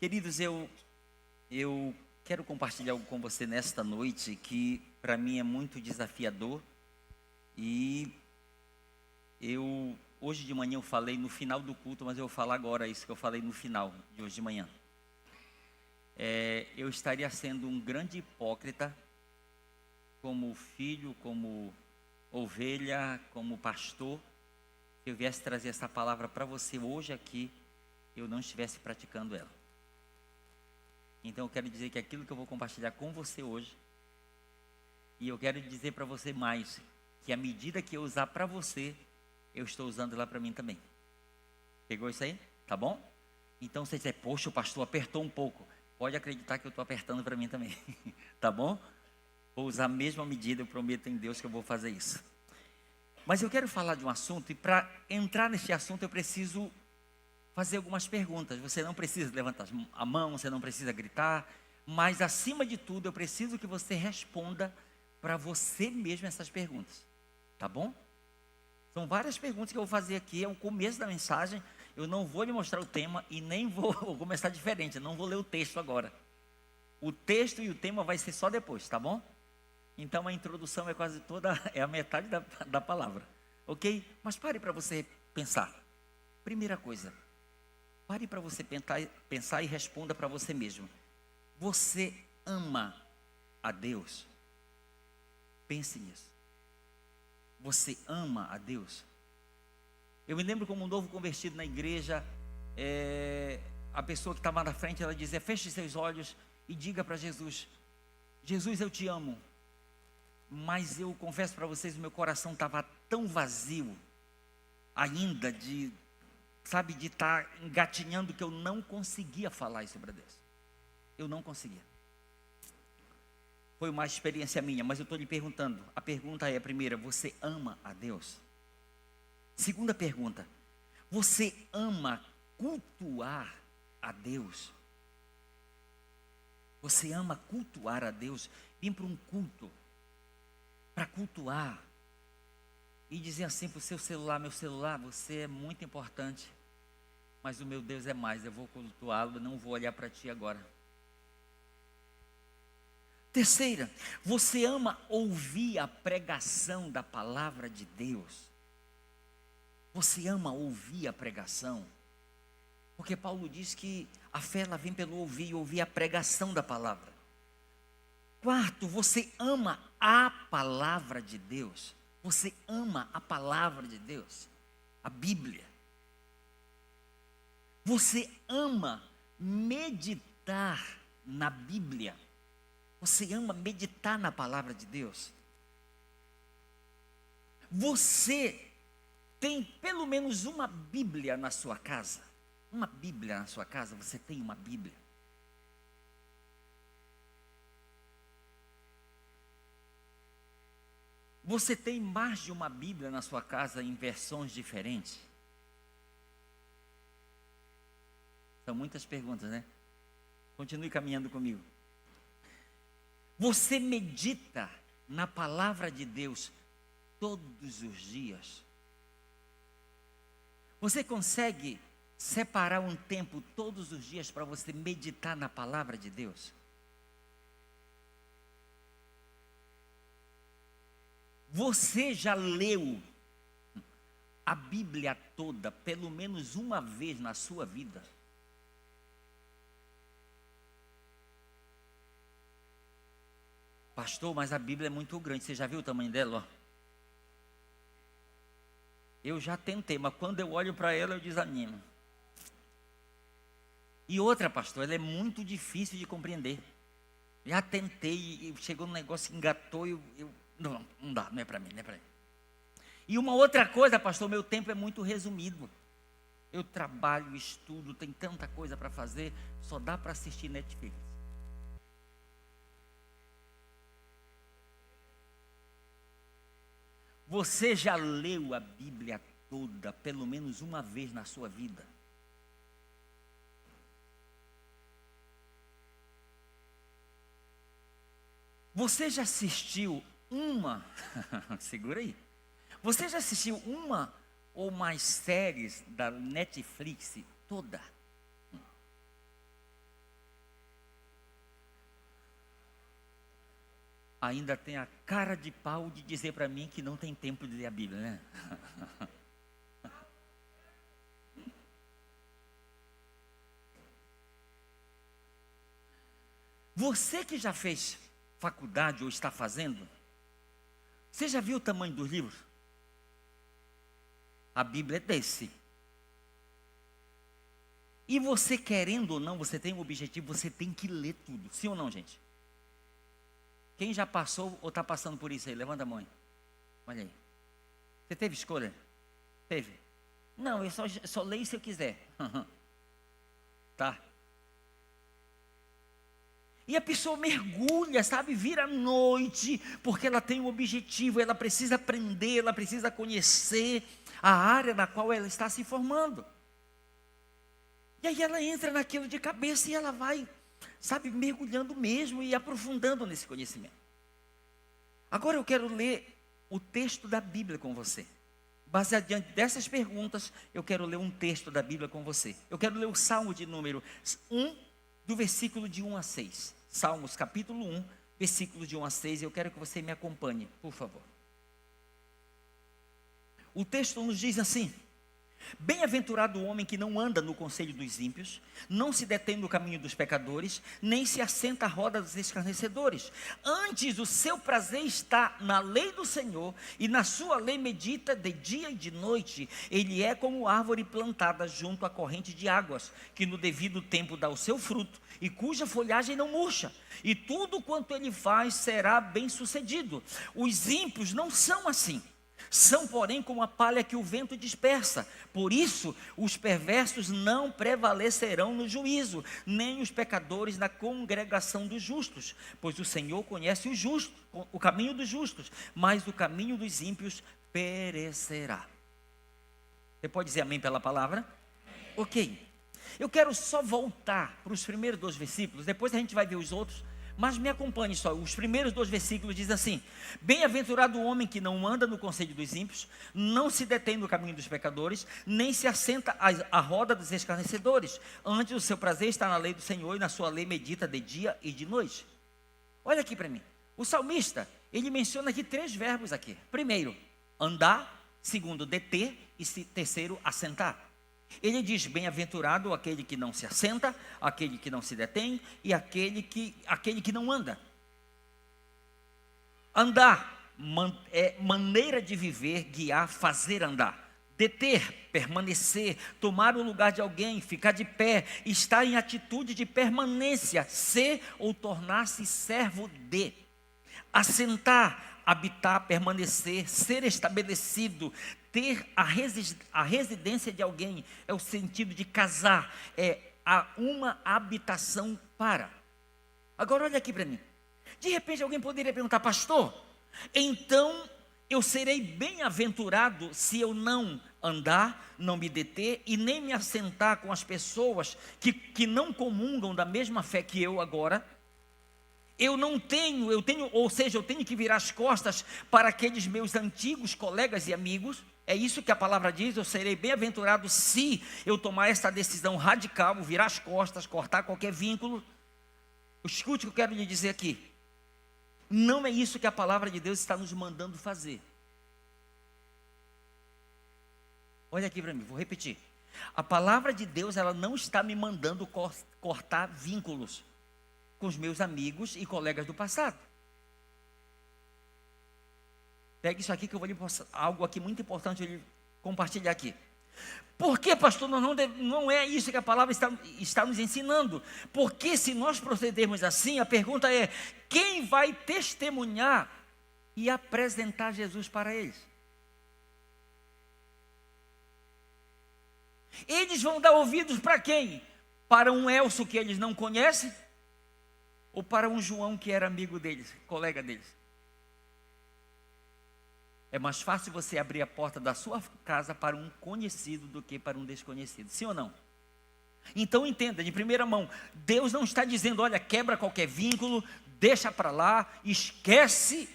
Queridos, eu quero compartilhar algo com você nesta noite que para mim é muito desafiador e hoje de manhã eu falei no final do culto, mas eu vou falar agora isso que eu falei no final de hoje de manhã. Eu estaria sendo um grande hipócrita como filho, como ovelha, como pastor, se eu viesse trazer essa palavra para você hoje aqui, eu não estivesse praticando ela. Então eu quero dizer que aquilo que eu vou compartilhar com você hoje, e eu quero dizer para você mais, que a medida que eu usar para você, eu estou usando lá para mim também. Pegou isso aí? Tá bom? Então você diz, poxa, o pastor apertou um pouco. Pode acreditar que eu estou apertando para mim também. Tá bom? Vou usar a mesma medida, eu prometo em Deus que eu vou fazer isso. Mas eu quero falar de um assunto, e para entrar nesse assunto eu preciso fazer algumas perguntas. Você não precisa levantar a mão, você não precisa gritar, mas acima de tudo eu preciso que você responda para você mesmo essas perguntas, tá bom? São várias perguntas que eu vou fazer aqui, é o começo da mensagem, eu não vou lhe mostrar o tema e nem vou começar diferente, eu não vou ler o texto agora. O texto e o tema vai ser só depois, tá bom? Então a introdução é quase toda, é a metade da palavra, ok? Mas pare para você pensar. Primeira coisa, pare para você pensar e responda para você mesmo. Você ama a Deus? Pense nisso. Você ama a Deus? Eu me lembro como um novo convertido na igreja, a pessoa que estava na frente, ela dizia, feche seus olhos e diga para Jesus, Jesus, eu te amo. Mas eu confesso para vocês, o meu coração estava tão vazio ainda de estar engatinhando, que eu não conseguia falar isso sobre Deus. Eu não conseguia. Foi uma experiência minha, mas eu estou lhe perguntando. A pergunta é, primeira, você ama a Deus? Segunda pergunta, você ama cultuar a Deus? Você ama cultuar a Deus? Vir para um culto, para cultuar, e dizer assim para o seu celular, meu celular, você é muito importante, mas o meu Deus é mais, eu vou cultuá-lo, não vou olhar para ti agora. Terceira, você ama ouvir a pregação da palavra de Deus? Você ama ouvir a pregação? Porque Paulo diz que a fé ela vem pelo ouvir, e ouvir a pregação da palavra. Quarto, você ama a palavra de Deus? Você ama a palavra de Deus? A Bíblia? Você ama meditar na Bíblia? Você ama meditar na palavra de Deus? Você tem pelo menos uma Bíblia na sua casa? Uma Bíblia na sua casa? Você tem uma Bíblia? Você tem mais de uma Bíblia na sua casa em versões diferentes? São muitas perguntas, né? Continue caminhando comigo. Você medita na palavra de Deus todos os dias? Você consegue separar um tempo todos os dias para você meditar na palavra de Deus? Você já leu a Bíblia toda pelo menos uma vez na sua vida? Pastor, mas a Bíblia é muito grande, você já viu o tamanho dela? Ó? Eu já tentei, mas quando eu olho para ela eu desanimo. E outra, pastor, ela é muito difícil de compreender. Já tentei, e chegou um negócio que engatou, não dá, não é para mim, não é para mim. E uma outra coisa, pastor, meu tempo é muito resumido. Eu trabalho, estudo, tem tanta coisa para fazer, só dá para assistir Netflix. Você já leu a Bíblia toda, pelo menos uma vez na sua vida? Você já assistiu segura aí. Você já assistiu uma ou mais séries da Netflix toda? ainda tem a cara de pau de dizer para mim que não tem tempo de ler a Bíblia, né? Você que já fez faculdade ou está fazendo, você já viu o tamanho dos livros? A Bíblia é desse. E você querendo ou não, você tem um objetivo, você tem que ler tudo. Sim ou não, gente? Quem já passou ou está passando por isso aí? Levanta a mão aí. Olha aí. Você teve escolha? Teve? Não, eu só leio se eu quiser. Tá. E a pessoa mergulha, sabe, vira à noite, porque ela tem um objetivo, ela precisa aprender, ela precisa conhecer a área na qual ela está se formando. E aí ela entra naquilo de cabeça e ela vai, sabe, mergulhando mesmo e aprofundando nesse conhecimento. Agora eu quero ler o texto da Bíblia com você. Baseado diante dessas perguntas, eu quero ler um texto da Bíblia com você. Eu quero ler o Salmo de número 1, do versículo de 1 a 6. Salmos capítulo 1, versículo de 1 a 6. Eu quero que você me acompanhe, por favor. O texto nos diz assim: bem-aventurado o homem que não anda no conselho dos ímpios, não se detém no caminho dos pecadores, nem se assenta à roda dos escarnecedores. Antes o seu prazer está na lei do Senhor, e na sua lei medita de dia e de noite. Ele é como árvore plantada junto à corrente de águas, que no devido tempo dá o seu fruto, e cuja folhagem não murcha, e tudo quanto ele faz será bem sucedido. Os ímpios não são assim. São, porém, como a palha que o vento dispersa. Por isso, os perversos não prevalecerão no juízo, nem os pecadores na congregação dos justos. Pois o Senhor conhece o justo, o caminho dos justos, mas o caminho dos ímpios perecerá. Você pode dizer amém pela palavra? Ok. Eu quero só voltar para os primeiros 2 versículos, depois a gente vai ver os outros. Mas me acompanhe só, os primeiros 2 versículos dizem assim: bem-aventurado o homem que não anda no conselho dos ímpios, não se detém no caminho dos pecadores, nem se assenta à roda dos escarnecedores. Antes o seu prazer está na lei do Senhor, e na sua lei medita de dia e de noite. Olha aqui para mim, o salmista, ele menciona aqui 3 verbos aqui. Primeiro, andar. Segundo, deter. E terceiro, assentar. Ele diz: bem-aventurado aquele que não se assenta, aquele que não se detém e aquele que não anda. Andar é maneira de viver, guiar, fazer andar. Deter, permanecer, tomar o lugar de alguém, ficar de pé, estar em atitude de permanência, ser ou tornar-se servo de. Assentar, habitar, permanecer, ser estabelecido, ter a residência de alguém, é o sentido de casar, é uma habitação para. Agora olha aqui para mim. De repente alguém poderia perguntar: pastor, então eu serei bem-aventurado se eu não andar, não me deter e nem me assentar com as pessoas que não comungam da mesma fé que eu agora? Eu tenho que virar as costas para aqueles meus antigos colegas e amigos. É isso que a palavra diz: eu serei bem-aventurado se eu tomar essa decisão radical, virar as costas, cortar qualquer vínculo. Escute o que eu quero lhe dizer aqui. Não é isso que a palavra de Deus está nos mandando fazer. Olha aqui para mim, vou repetir. A palavra de Deus, ela não está me mandando cortar vínculos com os meus amigos e colegas do passado. Pegue isso aqui que eu vou lhe passar algo aqui muito importante eu lhe compartilhar aqui. Por que, pastor, não é isso que a palavra está nos ensinando? Porque se nós procedermos assim, a pergunta é: quem vai testemunhar e apresentar Jesus para eles? Eles vão dar ouvidos para quem? Para um Elcio que eles não conhecem? Ou para um João que era amigo deles, colega deles? É mais fácil você abrir a porta da sua casa para um conhecido do que para um desconhecido, sim ou não? Então entenda, de primeira mão, Deus não está dizendo: olha, quebra qualquer vínculo, deixa para lá, esquece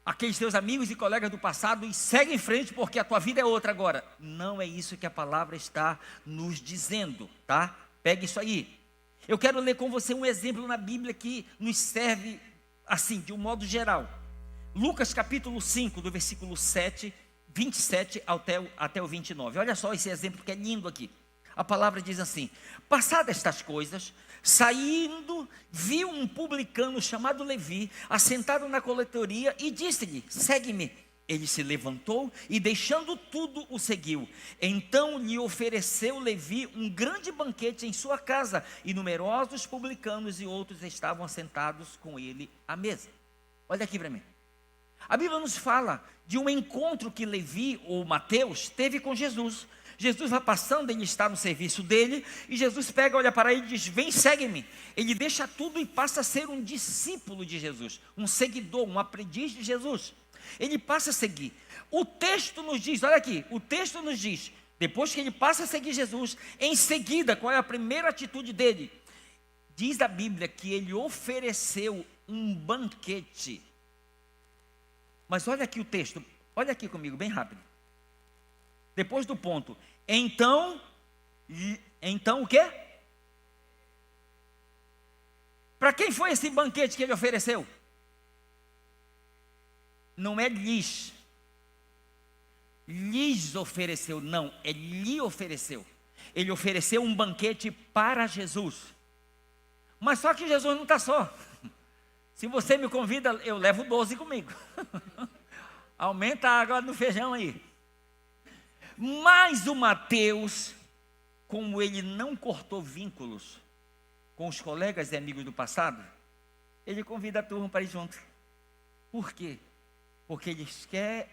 aqueles teus amigos e colegas do passado e segue em frente porque a tua vida é outra agora. Não é isso que a palavra está nos dizendo, tá? Pegue isso aí. Eu quero ler com você um exemplo na Bíblia que nos serve assim, de um modo geral. Lucas capítulo 5, do versículo 27 até o 29. Olha só esse exemplo que é lindo aqui. A palavra diz assim: passadas estas coisas, saindo, viu um publicano chamado Levi, assentado na coletoria, e disse-lhe: segue-me. Ele se levantou e, deixando tudo, o seguiu. Então lhe ofereceu Levi um grande banquete em sua casa, e numerosos publicanos e outros estavam assentados com ele à mesa. Olha aqui para mim. A Bíblia nos fala de um encontro que Levi, ou Mateus, teve com Jesus. Jesus vai passando, ele está no serviço dele, e Jesus pega, olha para ele e diz: vem, segue-me. Ele deixa tudo e passa a ser um discípulo de Jesus, um seguidor, um aprendiz de Jesus. Ele passa a seguir. O texto nos diz, olha aqui, o texto nos diz, depois que ele passa a seguir Jesus, em seguida, qual é a primeira atitude dele? Diz a Bíblia que ele ofereceu um banquete. Mas olha aqui o texto, olha aqui comigo, bem rápido. Depois do ponto, então o quê? Para quem foi esse banquete que ele ofereceu? Não é lhes ofereceu, não, é lhe ofereceu. Ele ofereceu um banquete para Jesus. Mas só que Jesus não está só. Se você me convida, eu levo 12 comigo. Aumenta a água no feijão aí. Mas o Mateus, como ele não cortou vínculos com os colegas e amigos do passado, ele convida a turma para ir junto. Por quê? Porque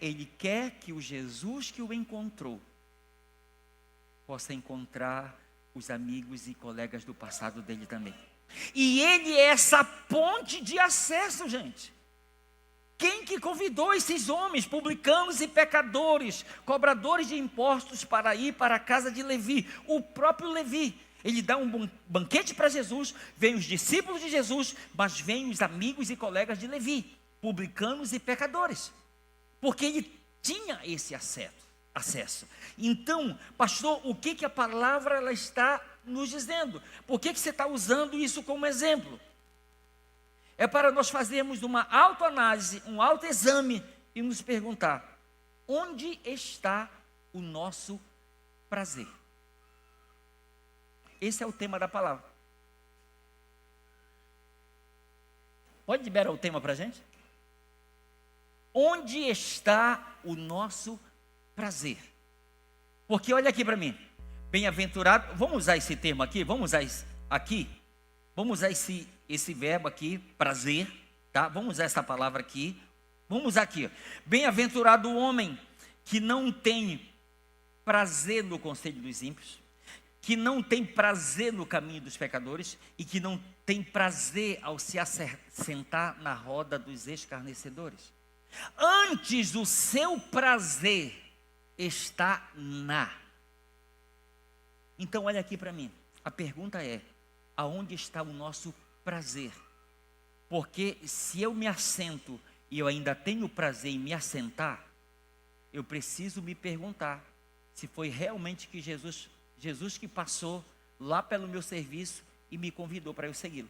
ele quer que o Jesus que o encontrou possa encontrar os amigos e colegas do passado dele também. E ele é essa ponte de acesso, gente. Quem que convidou esses homens, publicanos e pecadores, cobradores de impostos, para ir para a casa de Levi? O próprio Levi. Ele dá um banquete para Jesus, vem os discípulos de Jesus, mas vem os amigos e colegas de Levi, publicanos e pecadores, porque ele tinha esse acesso. Então, pastor, o que a palavra ela está nos dizendo? Por que você está usando isso como exemplo? É para nós fazermos uma autoanálise, um autoexame e nos perguntar: onde está o nosso prazer? Esse é o tema da palavra. Pode liberar o tema para a gente? Onde está o nosso prazer? Porque olha aqui para mim, bem-aventurado, vamos usar esse termo aqui, vamos usar esse verbo aqui, prazer, tá? Vamos usar essa palavra aqui, vamos usar aqui, bem-aventurado o homem que não tem prazer no conselho dos ímpios, que não tem prazer no caminho dos pecadores e que não tem prazer ao se assentar na roda dos escarnecedores. Antes o seu prazer está na. Então olha aqui para mim, a pergunta é: aonde está o nosso prazer? Porque se eu me assento e eu ainda tenho prazer em me assentar, eu preciso me perguntar se foi realmente que Jesus que passou lá pelo meu serviço e me convidou para eu segui-lo.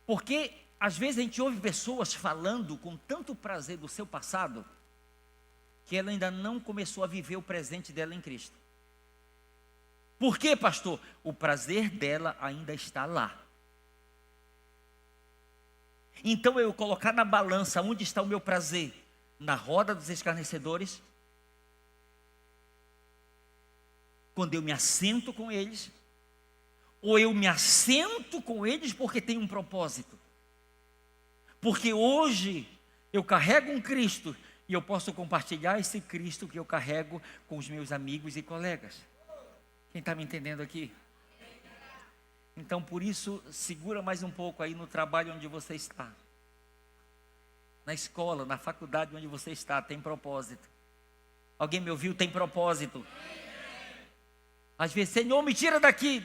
Porque às vezes a gente ouve pessoas falando com tanto prazer do seu passado, que ela ainda não começou a viver o presente dela em Cristo. Por quê, pastor? O prazer dela ainda está lá. Então eu colocar na balança onde está o meu prazer, na roda dos escarnecedores, quando eu me assento com eles, ou eu me assento com eles porque tem um propósito. Porque hoje eu carrego um Cristo e eu posso compartilhar esse Cristo que eu carrego com os meus amigos e colegas. Quem está me entendendo aqui? Então, por isso, segura mais um pouco aí no trabalho onde você está. Na escola, na faculdade onde você está, tem propósito. Alguém me ouviu? Tem propósito. Às vezes, Senhor, me tira daqui.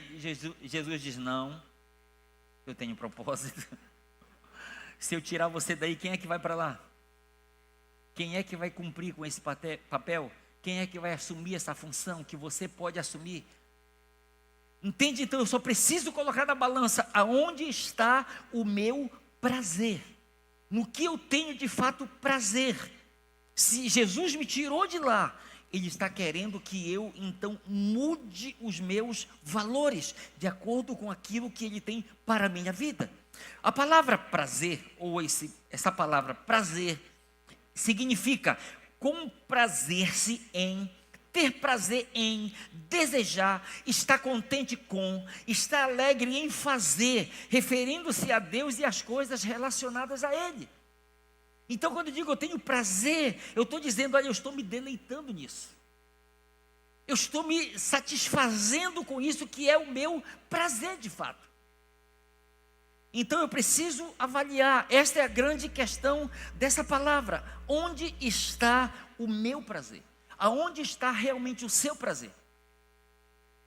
Jesus diz: não, eu tenho propósito. Se eu tirar você daí, quem é que vai para lá? Quem é que vai cumprir com esse papel? Quem é que vai assumir essa função que você pode assumir? Entende? Então eu só preciso colocar na balança aonde está o meu prazer. No que eu tenho de fato prazer. Se Jesus me tirou de lá, Ele está querendo que eu então mude os meus valores, de acordo com aquilo que Ele tem para a minha vida. A palavra prazer, ou essa palavra prazer, significa comprazer-se em, ter prazer em, desejar, estar contente com, estar alegre em fazer, referindo-se a Deus e às coisas relacionadas a Ele. Então, quando eu digo eu tenho prazer, eu estou dizendo, olha, eu estou me deleitando nisso. Eu estou me satisfazendo com isso que é o meu prazer de fato. Então eu preciso avaliar, esta é a grande questão dessa palavra. Onde está o meu prazer? Aonde está realmente o seu prazer?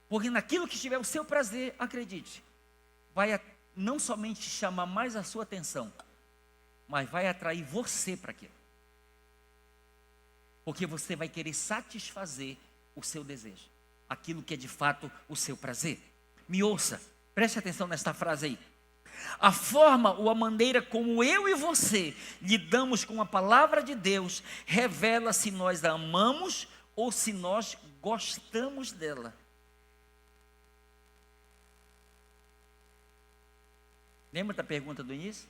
Porque naquilo que estiver o seu prazer, acredite, vai não somente chamar mais a sua atenção, mas vai atrair você para aquilo. Porque você vai querer satisfazer o seu desejo, aquilo que é de fato o seu prazer. Me ouça, preste atenção nesta frase aí. A forma ou a maneira como eu e você lidamos com a palavra de Deus revela se nós a amamos ou se nós gostamos dela. Lembra da pergunta do início?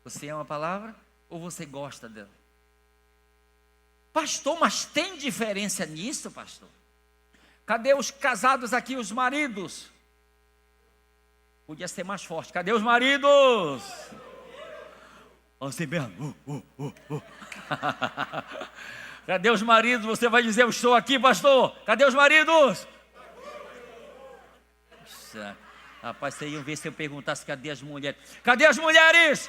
Você ama a palavra ou você gosta dela? Pastor, mas tem diferença nisso, pastor? Cadê os casados aqui, os maridos? Podia ser mais forte. Cadê os maridos? Assim mesmo. Cadê os maridos? Você vai dizer, eu estou aqui, pastor. Cadê os maridos? Nossa, rapaz, vocês iam ver se eu perguntasse, cadê as mulheres? Cadê as mulheres?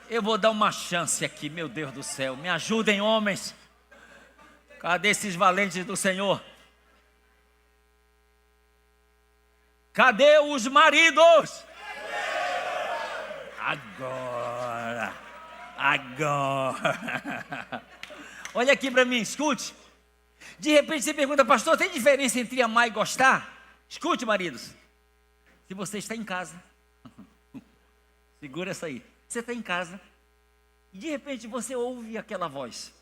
Eu vou dar uma chance aqui, meu Deus do céu. Me ajudem, homens. Cadê esses valentes do Senhor? Cadê os maridos? Agora. Olha aqui para mim, escute. De repente você pergunta, pastor, tem diferença entre amar e gostar? Escute, maridos. Se você está em casa, segura essa aí. Você está em casa e de repente você ouve aquela voz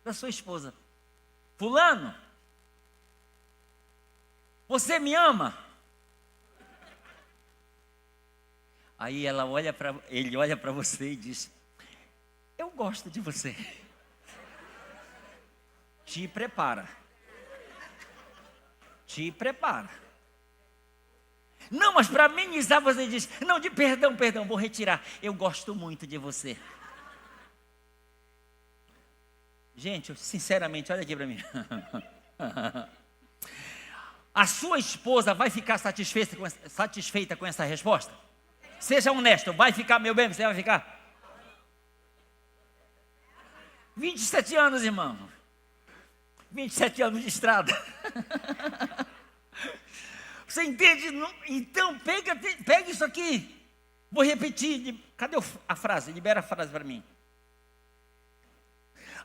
da sua esposa. Fulano, você me ama? Aí ele olha para você e diz, eu gosto de você. Te prepara. Te prepara. Não, mas para amenizar você diz, não, perdão, vou retirar. Eu gosto muito de você. Gente, sinceramente, olha aqui para mim. A sua esposa vai ficar satisfeita com essa resposta? Seja honesto, vai ficar, meu bem, você vai ficar? 27 anos, irmão. 27 anos de estrada. Você entende? Então, pega isso aqui. Vou repetir. Cadê a frase? Libera a frase para mim.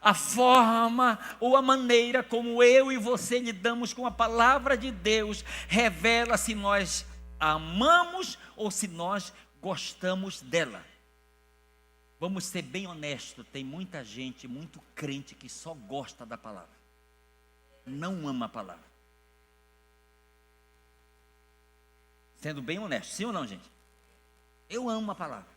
A forma ou a maneira como eu e você lidamos com a palavra de Deus revela se nós a amamos ou se nós gostamos dela. Vamos ser bem honestos, tem muita gente, muito crente que só gosta da palavra, não ama a palavra. Sendo bem honesto, sim ou não, gente? Eu amo a palavra,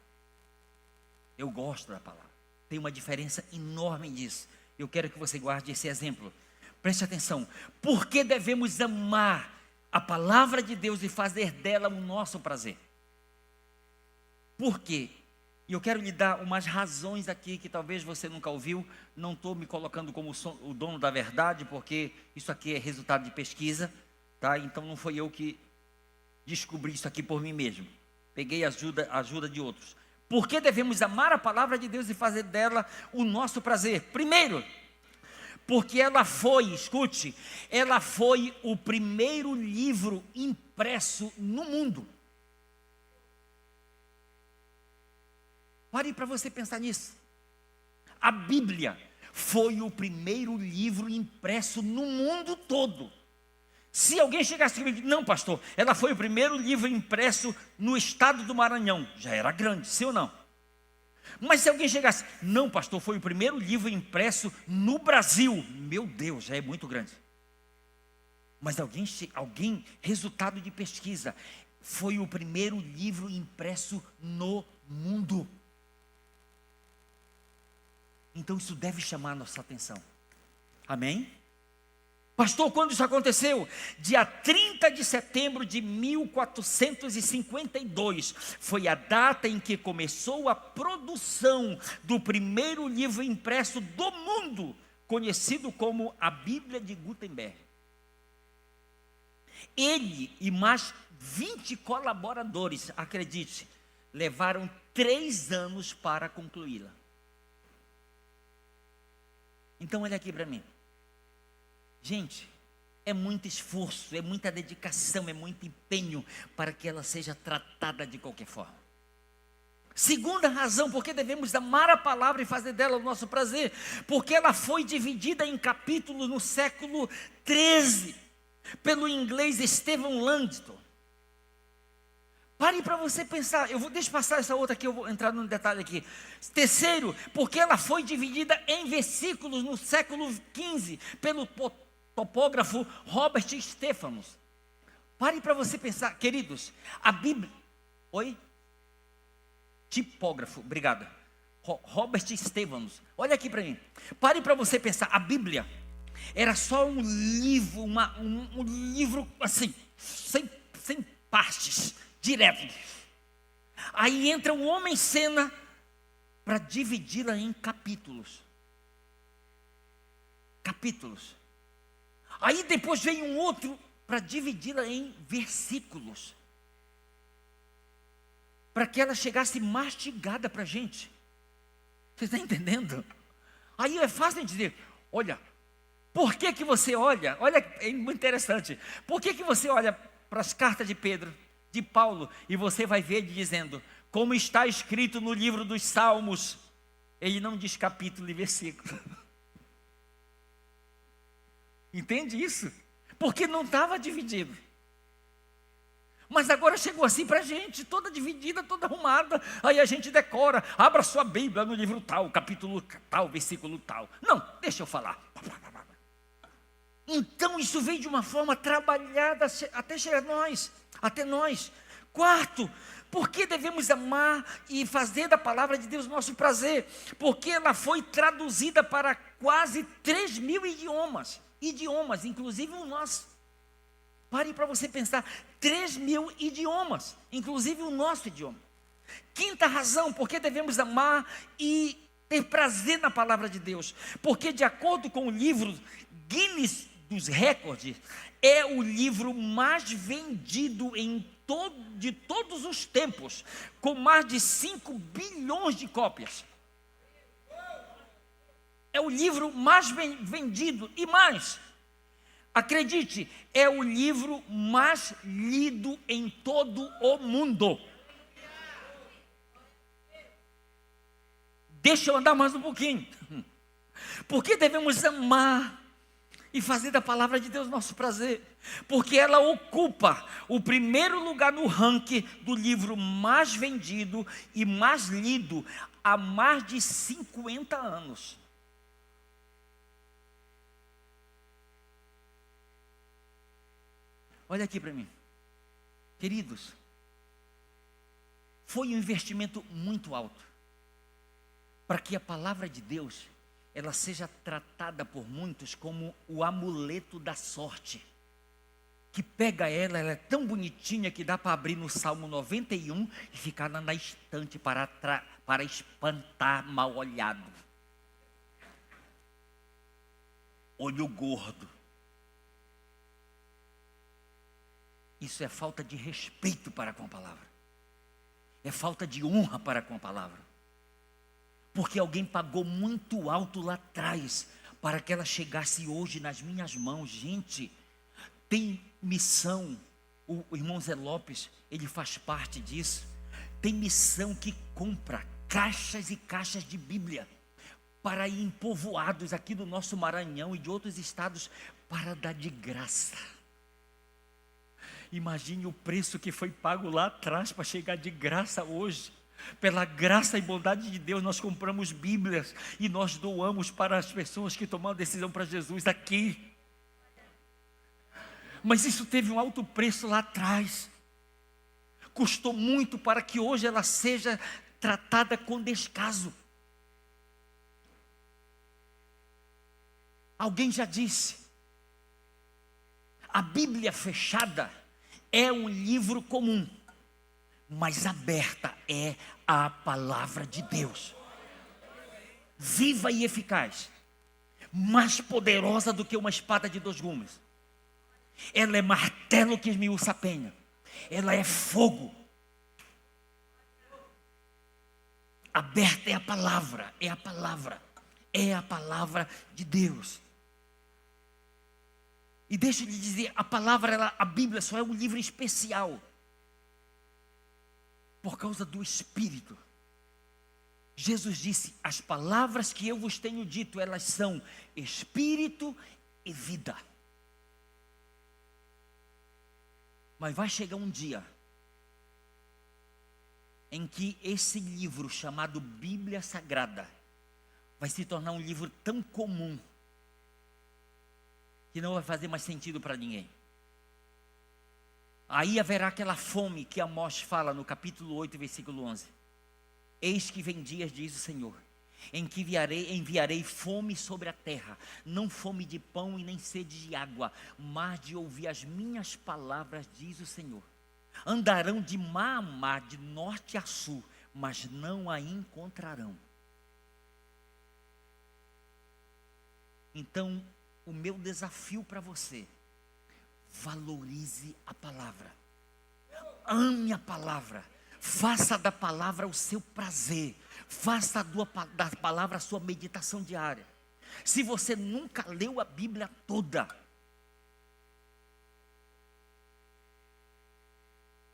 eu gosto da palavra. Tem uma diferença enorme nisso. Eu quero que você guarde esse exemplo. Preste atenção. Por que devemos amar a palavra de Deus e fazer dela o nosso prazer? Por quê? E eu quero lhe dar umas razões aqui que talvez você nunca ouviu. Não estou me colocando como o dono da verdade, porque isso aqui é resultado de pesquisa, tá? Então não foi eu que descobri isso aqui por mim mesmo. Peguei ajuda de outros. Por que devemos amar a palavra de Deus e fazer dela o nosso prazer? Primeiro, porque ela foi, escute, ela foi o primeiro livro impresso no mundo. Pare para você pensar nisso. A Bíblia foi o primeiro livro impresso no mundo todo. Se alguém chegasse e não, pastor, ela foi o primeiro livro impresso no estado do Maranhão, já era grande, sim ou não? Mas se alguém chegasse, não, pastor, foi o primeiro livro impresso no Brasil, meu Deus, já é muito grande. Mas alguém, resultado de pesquisa, foi o primeiro livro impresso no mundo. Então isso deve chamar a nossa atenção. Amém? Pastor, quando isso aconteceu? Dia 30 de setembro de 1452, foi a data em que começou a produção do primeiro livro impresso do mundo, conhecido como a Bíblia de Gutenberg. Ele e mais 20 colaboradores, acredite, levaram 3 anos para concluí-la. Então olha aqui para mim. Gente, é muito esforço, é muita dedicação, é muito empenho para que ela seja tratada de qualquer forma. Segunda razão, porque devemos amar a palavra e fazer dela o nosso prazer, porque ela foi dividida em capítulos no século 13, pelo inglês Stephen Langton. Pare para você pensar, deixa eu passar essa outra aqui, eu vou entrar num detalhe aqui. Terceiro, porque ela foi dividida em versículos no século 15, pelo topógrafo Robert Stephanus. Pare para você pensar, queridos, a Bíblia... Oi? Tipógrafo, obrigado. Robert Stephanus. Olha aqui para mim. Pare para você pensar, a Bíblia era só um livro, um livro assim, sem partes, direto. Aí entra um homem em cena para dividi-la em capítulos. Capítulos. Aí depois vem um outro para dividi-la em versículos. Para que ela chegasse mastigada para a gente. Você está entendendo? Aí é fácil de dizer, olha, por que você olha? Olha, é muito interessante. Por que você olha para as cartas de Pedro, de Paulo, e você vai ver ele dizendo, como está escrito no livro dos Salmos, ele não diz capítulo e versículo. Entende isso? Porque não estava dividido. Mas agora chegou assim para a gente, toda dividida, toda arrumada. Aí a gente decora, abra sua Bíblia no livro tal, capítulo tal, versículo tal. Não, deixa eu falar. Então isso veio de uma forma trabalhada até nós. Quarto, por que devemos amar e fazer da palavra de Deus nosso prazer? Porque ela foi traduzida para quase 3.000 idiomas, inclusive o nosso. Pare para você pensar, 3.000 idiomas, inclusive o nosso idioma. Quinta razão, porque devemos amar e ter prazer na palavra de Deus. Porque de acordo com o livro Guinness dos Recordes, é o livro mais vendido de todos os tempos, com mais de 5 bilhões de cópias. É o livro mais vendido e mais, acredite, é o livro mais lido em todo o mundo. Deixa eu andar mais um pouquinho. Porque devemos amar e fazer da palavra de Deus nosso prazer. Porque ela ocupa o primeiro lugar no ranking do livro mais vendido e mais lido há mais de 50 anos. Olha aqui para mim. Queridos, foi um investimento muito alto para que a palavra de Deus ela seja tratada por muitos como o amuleto da sorte. Que pega ela é tão bonitinha que dá para abrir no Salmo 91 e ficar na estante para espantar mal olhado. Olho gordo. Isso é falta de respeito para com a palavra. É falta de honra para com a palavra. Porque alguém pagou muito alto lá atrás para que ela chegasse hoje nas minhas mãos. Gente, tem missão. O irmão Zé Lopes, ele faz parte disso. Tem missão que compra caixas e caixas de Bíblia para ir em povoados aqui do nosso Maranhão e de outros estados para dar de graça. Imagine o preço que foi pago lá atrás para chegar de graça hoje. Pela graça e bondade de Deus, nós compramos Bíblias e nós doamos para as pessoas que tomaram decisão para Jesus aqui. Mas isso teve um alto preço lá atrás. Custou muito para que hoje ela seja tratada com descaso. Alguém já disse, a Bíblia fechada é um livro comum, mas aberta é a palavra de Deus. Viva e eficaz, mais poderosa do que uma espada de 2 gumes. Ela é martelo que esmiuça a penha. Ela é fogo. Aberta é a palavra, é a palavra, é a palavra de Deus. E deixa eu lhe dizer, a Bíblia só é um livro especial por causa do Espírito. Jesus disse, as palavras que eu vos tenho dito, elas são Espírito e vida. Mas vai chegar um dia em que esse livro chamado Bíblia Sagrada vai se tornar um livro tão comum que não vai fazer mais sentido para ninguém. Aí haverá aquela fome que Amós fala no capítulo 8, versículo 11. Eis que vem dias, diz o Senhor, em que enviarei fome sobre a terra, não fome de pão e nem sede de água, mas de ouvir as minhas palavras, diz o Senhor. Andarão de mar a mar, de norte a sul, mas não a encontrarão. Então, o meu desafio para você, valorize a palavra, ame a palavra, faça da palavra o seu prazer, faça da palavra a sua meditação diária. Se você nunca leu a Bíblia toda,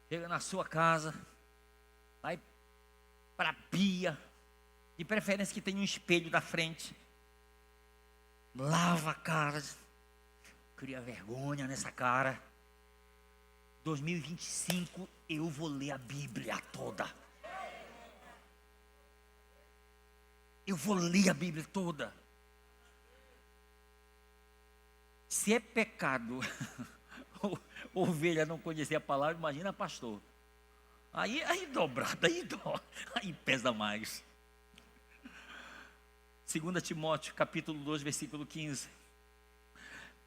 chega na sua casa, vai para a pia, de preferência que tenha um espelho da frente, lava a cara, cria vergonha nessa cara. 2025 eu vou ler a Bíblia toda. Eu vou ler a Bíblia toda. Se é pecado ovelha não conhecer a palavra, imagina pastor. Aí dobrado, aí pesa mais. 2 Timóteo, capítulo 2, versículo 15.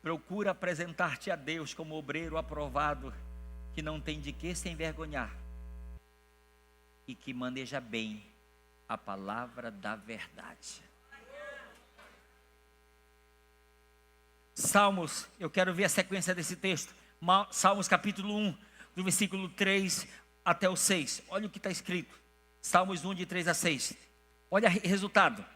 Procura apresentar-te a Deus como obreiro aprovado, que não tem de que se envergonhar e que maneja bem a palavra da verdade. Salmos, eu quero ver a sequência desse texto. Salmos capítulo 1, do versículo 3 até o 6. Olha o que está escrito. Salmos 1, de 3 a 6. Olha o resultado.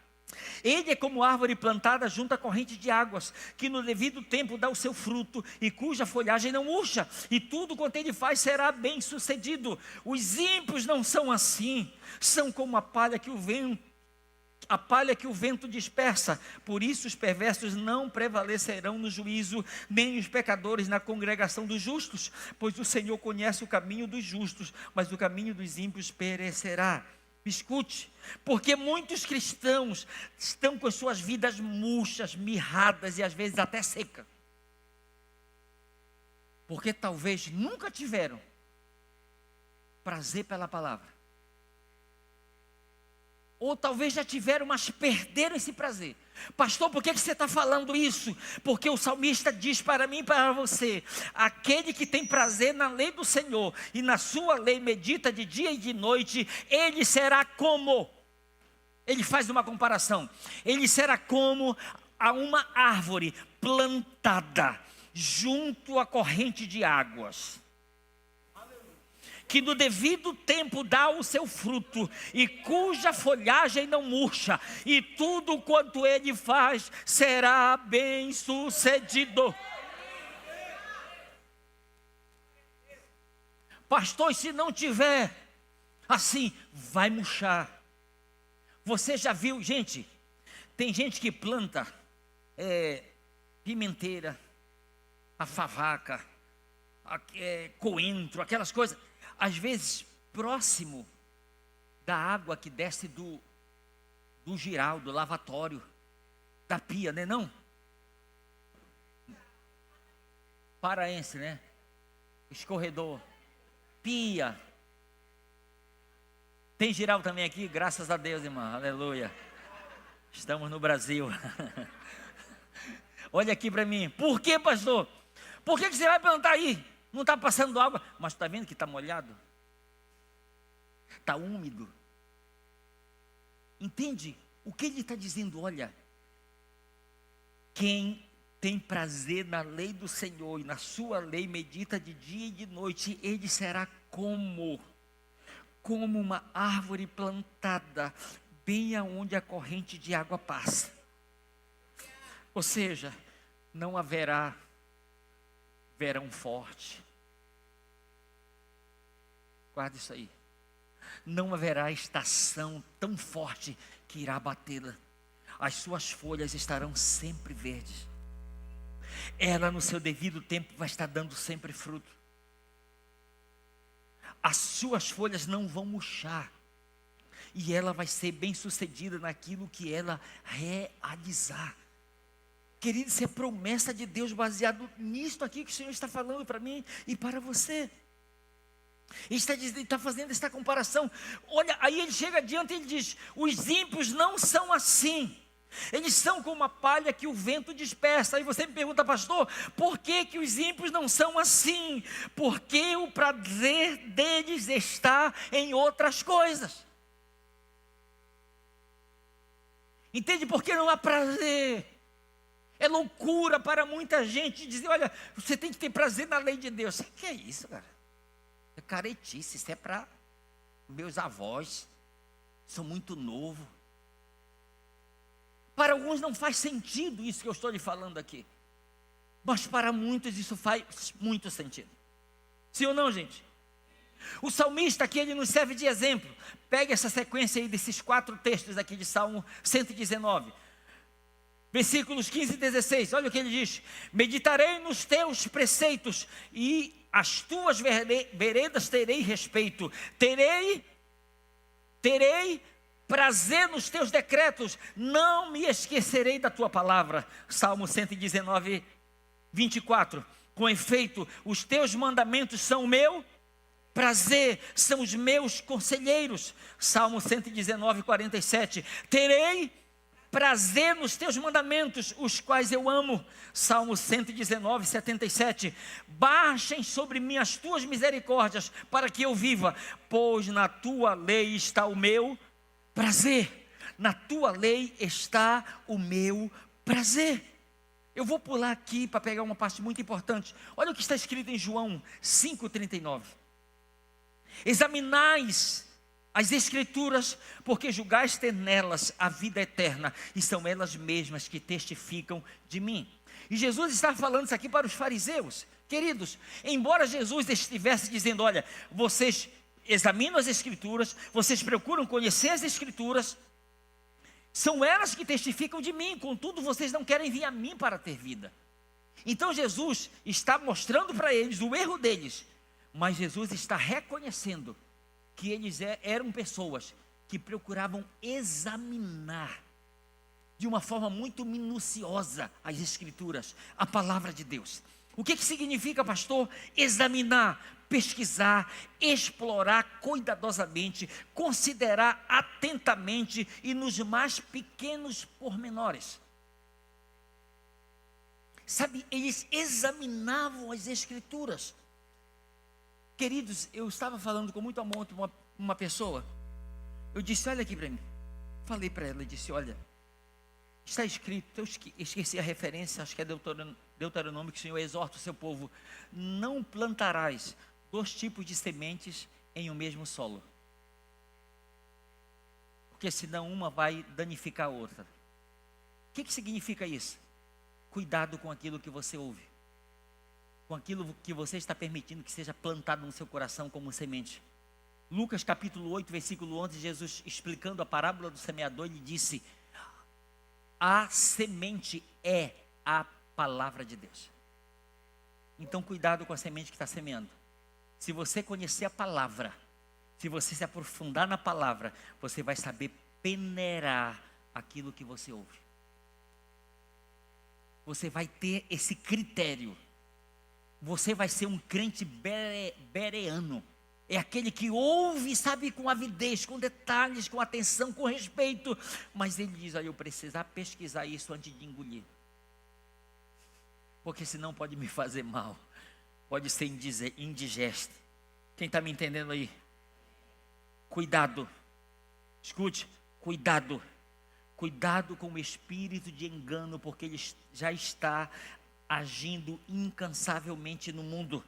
Ele é como árvore plantada junto à corrente de águas, que no devido tempo dá o seu fruto, e cuja folhagem não murcha, e tudo quanto ele faz será bem sucedido. Os ímpios não são assim, são como a palha que o vento dispersa. Por isso os perversos não prevalecerão no juízo, nem os pecadores na congregação dos justos, pois o Senhor conhece o caminho dos justos, mas o caminho dos ímpios perecerá. Escute, porque muitos cristãos estão com as suas vidas murchas, mirradas e às vezes até secas, porque talvez nunca tiveram prazer pela palavra, ou talvez já tiveram, mas perderam esse prazer. Pastor, por que você está falando isso? Porque o salmista diz para mim e para você: aquele que tem prazer na lei do Senhor e na sua lei medita de dia e de noite, ele será como, ele faz uma comparação, ele será como a uma árvore plantada junto à corrente de águas, que no devido tempo dá o seu fruto, e cuja folhagem não murcha, e tudo quanto ele faz será bem sucedido. Pastor, se não tiver assim, vai murchar. Você já viu, gente, Tem gente que planta pimenteira, a favaca, coentro, aquelas coisas, às vezes próximo da água que desce do giral, do lavatório, da pia, né? Não? Paraense, né? Escorredor, pia. Tem giral também aqui? Graças a Deus, irmã, aleluia. Estamos no Brasil. Olha aqui para mim. Por que, pastor? Por que você vai plantar aí? Não está passando água. Mas está vendo que está molhado? Está úmido. Entende? O que ele está dizendo? Olha, quem tem prazer na lei do Senhor e na sua lei medita de dia e de noite, ele será como uma árvore plantada bem aonde a corrente de água passa. Ou seja, não haverá verão forte. Guarda isso aí. Não haverá estação tão forte que irá batê-la. As suas folhas estarão sempre verdes. Ela no seu devido tempo vai estar dando sempre fruto. As suas folhas não vão murchar. E ela vai ser bem sucedida naquilo que ela realizar. Querido, isso é promessa de Deus baseado nisto aqui que o Senhor está falando para mim e para você. Ele está fazendo esta comparação. Olha, aí ele chega adiante e ele diz: os ímpios não são assim. Eles são como a palha que o vento dispersa. Aí você me pergunta, pastor, por que os ímpios não são assim? Porque o prazer deles está em outras coisas. Entende por que não há prazer? É loucura para muita gente dizer: olha, você tem que ter prazer na lei de Deus. O que é isso, cara? É caretice, isso é para meus avós, sou muito novo. Para alguns não faz sentido isso que eu estou lhe falando aqui, mas para muitos isso faz muito sentido. Sim ou não, gente? O salmista aqui, ele nos serve de exemplo. Pegue essa sequência aí desses 4 textos aqui de Salmo 119. Versículos 15 e 16, olha o que ele diz: meditarei nos teus preceitos e as tuas veredas terei respeito. Terei prazer nos teus decretos, não me esquecerei da tua palavra. Salmo 119, 24. Com efeito, os teus mandamentos são o meu prazer, são os meus conselheiros. Salmo 119, 47. Terei prazer nos teus mandamentos, os quais eu amo. Salmo 119, 77. Baixem sobre mim as tuas misericórdias, para que eu viva, pois na tua lei está o meu prazer. Na tua lei está o meu prazer. Eu vou pular aqui para pegar uma parte muito importante. Olha o que está escrito em João 5,39. Examinais as Escrituras, porque julgais ter nelas a vida eterna, e são elas mesmas que testificam de mim. E Jesus está falando isso aqui para os fariseus. Queridos, embora Jesus estivesse dizendo: olha, vocês examinam as Escrituras, vocês procuram conhecer as Escrituras, são elas que testificam de mim, contudo vocês não querem vir a mim para ter vida. Então Jesus está mostrando para eles o erro deles, mas Jesus está reconhecendo que eles eram pessoas que procuravam examinar de uma forma muito minuciosa as Escrituras, a palavra de Deus. O que significa, pastor? Examinar, pesquisar, explorar cuidadosamente, considerar atentamente e nos mais pequenos pormenores. Sabe, eles examinavam as Escrituras. Queridos, eu estava falando com muito amor com uma pessoa. Eu disse: olha aqui para mim. Falei para ela, eu disse: olha, está escrito, eu esqueci a referência, acho que é Deuteronômio, que o Senhor exorta o seu povo: não plantarás 2 tipos de sementes em um mesmo solo, porque senão uma vai danificar a outra. O que significa isso? Cuidado com aquilo que você ouve, com aquilo que você está permitindo que seja plantado no seu coração como semente. Lucas capítulo 8, versículo 11, Jesus explicando a parábola do semeador, ele disse: a semente é a palavra de Deus. Então cuidado com a semente que está semeando. Se você conhecer a palavra, se você se aprofundar na palavra, você vai saber peneirar aquilo que você ouve. Você vai ter esse critério. Você vai ser um crente bereano. É aquele que ouve, sabe, com avidez, com detalhes, com atenção, com respeito. Mas ele diz, eu precisar pesquisar isso antes de engolir. Porque senão pode me fazer mal. Pode ser indigesto. Quem está me entendendo aí? Cuidado. Escute, cuidado. Cuidado com o espírito de engano, porque ele já está agindo incansavelmente no mundo.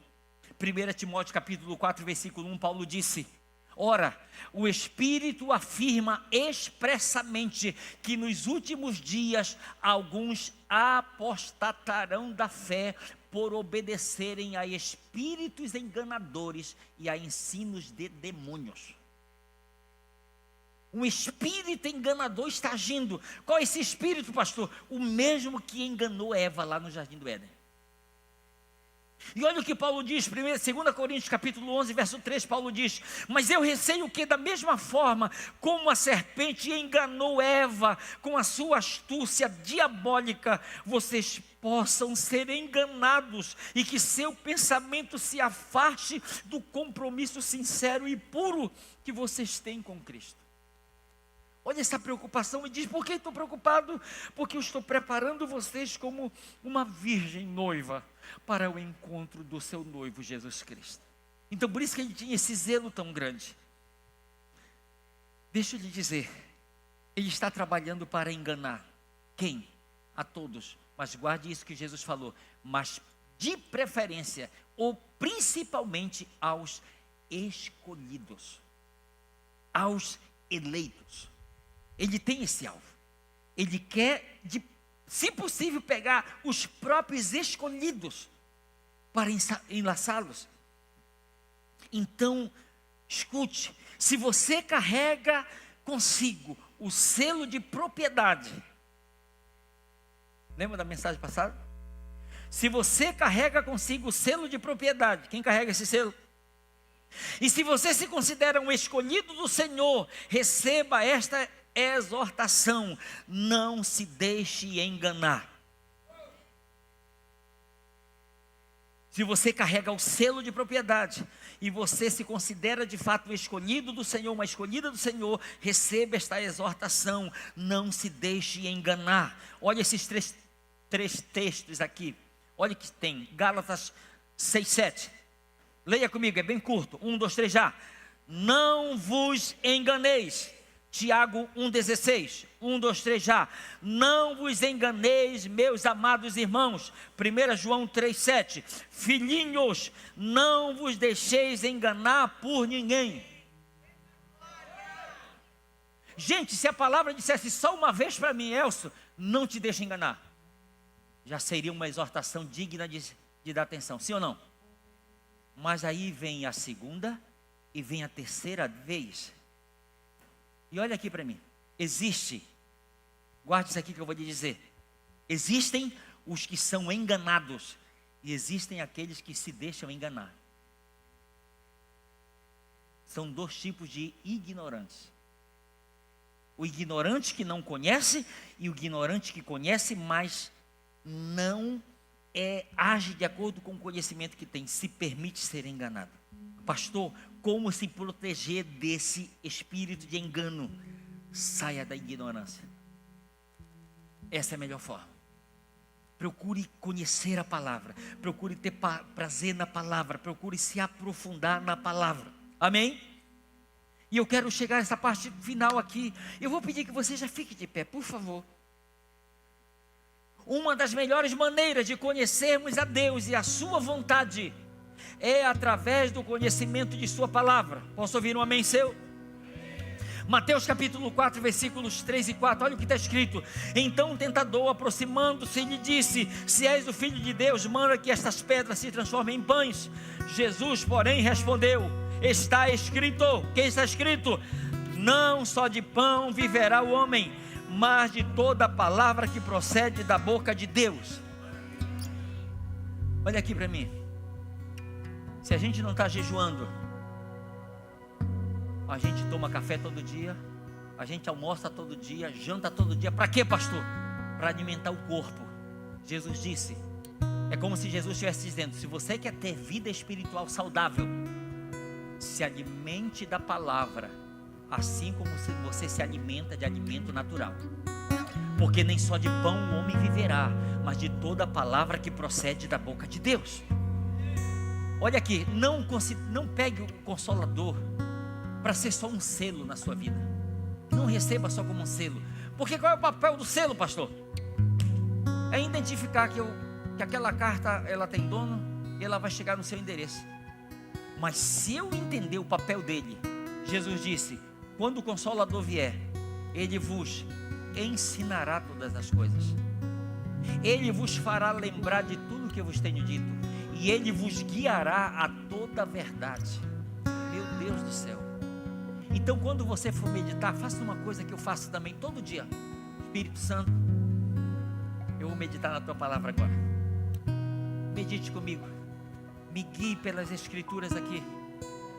1 Timóteo capítulo 4, versículo 1, Paulo disse: ora, o Espírito afirma expressamente que nos últimos dias alguns apostatarão da fé por obedecerem a espíritos enganadores e a ensinos de demônios. Um espírito enganador está agindo. Qual é esse espírito, pastor? O mesmo que enganou Eva lá no Jardim do Éden. E olha o que Paulo diz, 2 Coríntios capítulo 11, verso 3, Paulo diz: mas eu receio que da mesma forma como a serpente enganou Eva com a sua astúcia diabólica, vocês possam ser enganados e que seu pensamento se afaste do compromisso sincero e puro que vocês têm com Cristo. Olha essa preocupação e diz: por que estou preocupado? Porque eu estou preparando vocês como uma virgem noiva para o encontro do seu noivo Jesus Cristo. Então por isso que ele tinha esse zelo tão grande. Deixa eu lhe dizer, ele está trabalhando para enganar. Quem? A todos. Mas guarde isso que Jesus falou, mas de preferência, ou principalmente aos escolhidos, aos eleitos. Ele tem esse alvo. Ele quer, se possível, pegar os próprios escolhidos para enlaçá-los. Então, escute, se você carrega consigo o selo de propriedade, lembra da mensagem passada? Se você carrega consigo o selo de propriedade, quem carrega esse selo? E se você se considera um escolhido do Senhor, receba esta exortação: não se deixe enganar. Se você carrega o selo de propriedade e você se considera de fato um escolhido do Senhor, uma escolhida do Senhor, receba esta exortação: não se deixe enganar. Olha esses três textos aqui. Olha que tem, Gálatas 6, 7. Leia comigo, é bem curto. 1, 2, 3 já. Não vos enganeis. Tiago 1,16, 1, 2, 3 já. Não vos enganeis, meus amados irmãos. 1 João 3,7. Filhinhos, não vos deixeis enganar por ninguém. Gente, se a palavra dissesse só uma vez para mim, Elcio, não te deixe enganar, já seria uma exortação digna de dar atenção, sim ou não? Mas aí vem a segunda e vem a terceira vez. E olha aqui para mim, guarde isso aqui que eu vou lhe dizer. Existem os que são enganados e existem aqueles que se deixam enganar. São dois tipos de ignorantes. O ignorante que não conhece e o ignorante que conhece, mas não age de acordo com o conhecimento que tem, se permite ser enganado. Pastor, como se proteger desse espírito de engano? Saia da ignorância. Essa é a melhor forma. Procure conhecer a palavra, procure ter prazer na palavra, procure se aprofundar na palavra. Amém? E eu quero chegar a essa parte final aqui. Eu vou pedir que você já fique de pé, por favor. Uma das melhores maneiras de conhecermos a Deus e a sua vontade é através do conhecimento de sua palavra. Posso ouvir um amém seu? Mateus capítulo 4, versículos 3 e 4, olha o que está escrito. Então o tentador, aproximando-se, lhe disse: se és o Filho de Deus, manda que estas pedras se transformem em pães. Jesus, porém, respondeu: está escrito. O que está escrito? Não só de pão viverá o homem, mas de toda palavra que procede da boca de Deus. Olha aqui para mim. Se a gente não está jejuando, a gente toma café todo dia, a gente almoça todo dia, janta todo dia. Para quê, pastor? Para alimentar o corpo. Jesus disse, é como se Jesus estivesse dizendo: se você quer ter vida espiritual saudável, se alimente da palavra, assim como você se alimenta de alimento natural. Porque nem só de pão o homem viverá, mas de toda a palavra que procede da boca de Deus. Olha aqui, não pegue o Consolador para ser só um selo na sua vida. Não receba só como um selo. Porque qual é o papel do selo, pastor? É identificar que aquela carta ela tem dono e ela vai chegar no seu endereço. Mas se eu entender o papel dele, Jesus disse: quando o Consolador vier, ele vos ensinará todas as coisas, ele vos fará lembrar de tudo que eu vos tenho dito, e ele vos guiará a toda a verdade. Meu Deus do céu. Então quando você for meditar, faça uma coisa que eu faço também todo dia. Espírito Santo, eu vou meditar na tua palavra agora. Medite comigo, me guie pelas escrituras aqui,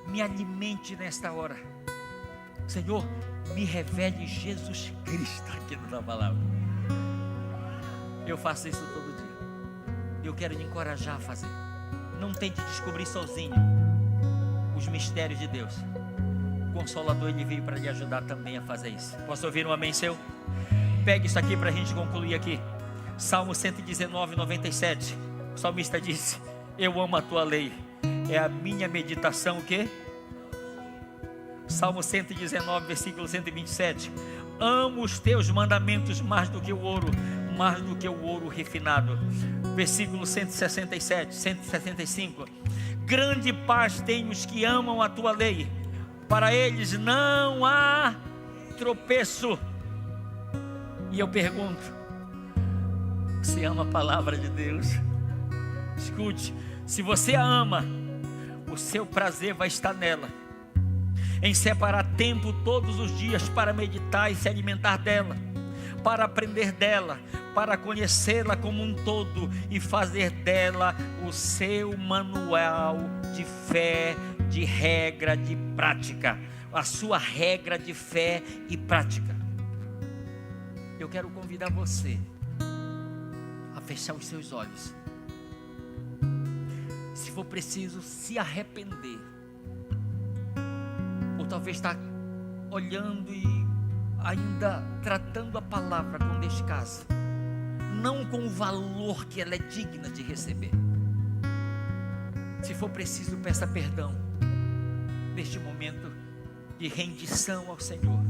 me alimente nesta hora. Senhor, me revele Jesus Cristo aqui na tua palavra. Eu faço isso todo dia. Eu quero te encorajar a fazer. Não tente descobrir sozinho os mistérios de Deus. O Consolador, ele veio para lhe ajudar também a fazer isso. Posso ouvir um amém seu? Pegue isso aqui para a gente concluir aqui. Salmo 119, 97. O salmista disse: eu amo a tua lei, é a minha meditação o quê? Salmo 119, versículo 127. Amo os teus mandamentos mais do que o ouro, mais do que o ouro refinado. Versículo 167, 165. Grande paz tem os que amam a tua lei, para eles não há tropeço. E eu pergunto: você ama a palavra de Deus? Escute, se você a ama, o seu prazer vai estar nela, em separar tempo todos os dias para meditar e se alimentar dela, para aprender dela, para conhecê-la como um todo e fazer dela o seu manual de fé, de regra, de prática, a sua regra de fé e prática. Eu quero convidar você a fechar os seus olhos, se for preciso se arrepender, ou talvez está olhando e ainda tratando a palavra com descaso, não com o valor que ela é digna de receber. Se for preciso, peça perdão neste momento de rendição ao Senhor.